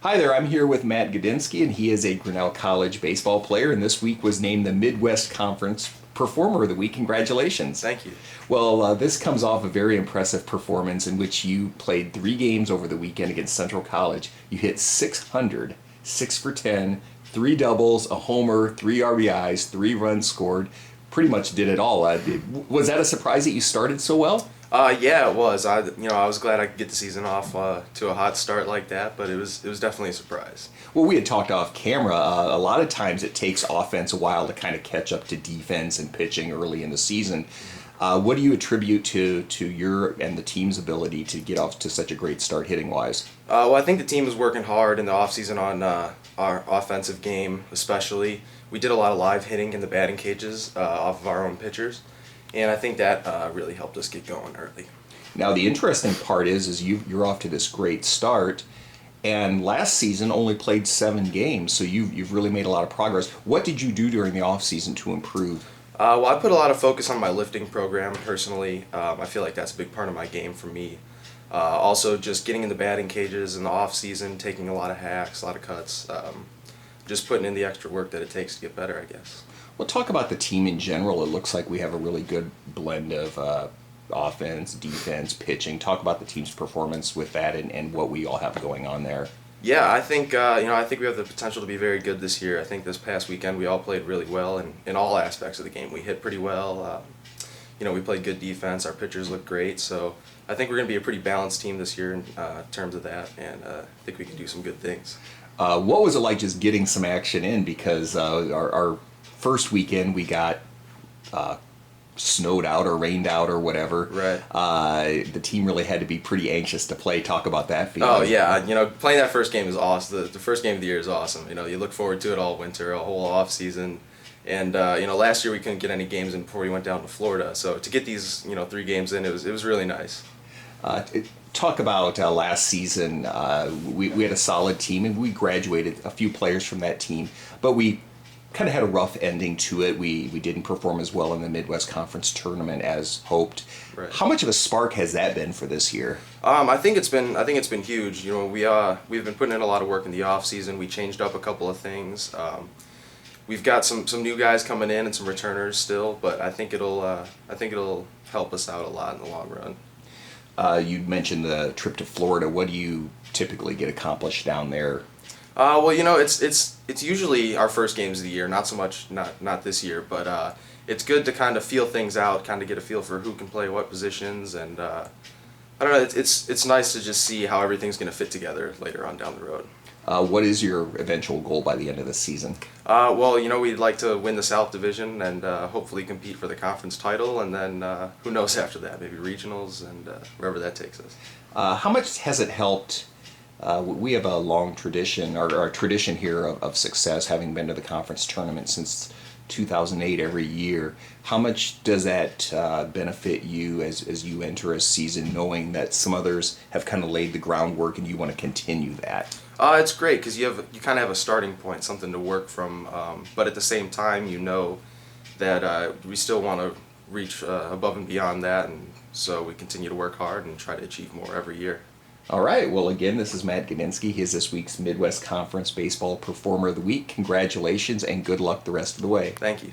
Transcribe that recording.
Hi there, I'm here with Matt Godinsky, and he is a Grinnell College baseball player, and this week was named the Midwest Conference Performer of the Week. Congratulations. Thank you. Well, this comes off a very impressive performance in which you played 3 games over the weekend against Central College. You hit 600, 6 for 10, 3 doubles, a homer, 3 RBIs, 3 runs scored. Pretty much did it all. Was that a surprise that you started so well? Yeah, it was. I was glad I could get the season off to a hot start like that, but it was definitely a surprise. Well, we had talked off camera. A lot of times it takes offense a while to kind of catch up to defense and pitching early in the season. What do you attribute to your and the team's ability to get off to such a great start hitting-wise? Well, I think the team was working hard in the offseason on our offensive game, especially. We did a lot of live hitting in the batting cages off of our own pitchers, and I think that really helped us get going early. Now, the interesting part is you're off to this great start, and last season only played 7 games, so you've really made a lot of progress. What did you do during the offseason to improve? Well, I put a lot of focus on my lifting program personally. I feel like that's a big part of my game for me. Also, just getting in the batting cages in the off season, taking a lot of hacks, a lot of cuts, just putting in the extra work that it takes to get better, I guess. Well, talk about the team in general. It looks like we have a really good blend of offense, defense, pitching. Talk about the team's performance with that and what we all have going on there. Yeah, I think I think we have the potential to be very good this year. I think this past weekend we all played really well in all aspects of the game. We hit pretty well. We played good defense. Our pitchers looked great. So I think we're going to be a pretty balanced team this year in terms of that, and I think we can do some good things. What was it like just getting some action in? Because our first weekend we got snowed out or rained out or whatever. Right. The team really had to be pretty anxious to play. Talk about that feeling. Oh yeah, playing that first game is awesome. The first game of the year is awesome. You look forward to it all winter, a whole off season, and last year we couldn't get any games in before we went down to Florida. So to get these 3 games in, it was really nice. Talk about last season. We had a solid team, and we graduated a few players from that team, but we kind of had a rough ending to it. We didn't perform as well in the Midwest Conference tournament as hoped. Right. How much of a spark has that been for this year? I think it's been huge. We've been putting in a lot of work in the off season. We changed up a couple of things. We've got some new guys coming in and some returners still, but I think it'll help us out a lot in the long run. You mentioned the trip to Florida. What do you typically get accomplished down there? Well, it's usually our first games of the year. Not so much, not this year, but it's good to kind of feel things out, kind of get a feel for who can play what positions, and I don't know. It's nice to just see how everything's going to fit together later on down the road. What is your eventual goal by the end of the season? Well, we'd like to win the South Division and hopefully compete for the conference title, and then who knows after that, maybe regionals and wherever that takes us. How much has it helped? We have a long tradition, our tradition here of success, having been to the conference tournament since 2008 every year. How much does that benefit you as you enter a season, knowing that some others have kind of laid the groundwork and you want to continue that? It's great because you kind of have a starting point, something to work from, but at the same time that we still want to reach above and beyond that, and so we continue to work hard and try to achieve more every year. All right. Well, again, this is Matt Godinsky. He is this week's Midwest Conference Baseball Performer of the Week. Congratulations and good luck the rest of the way. Thank you.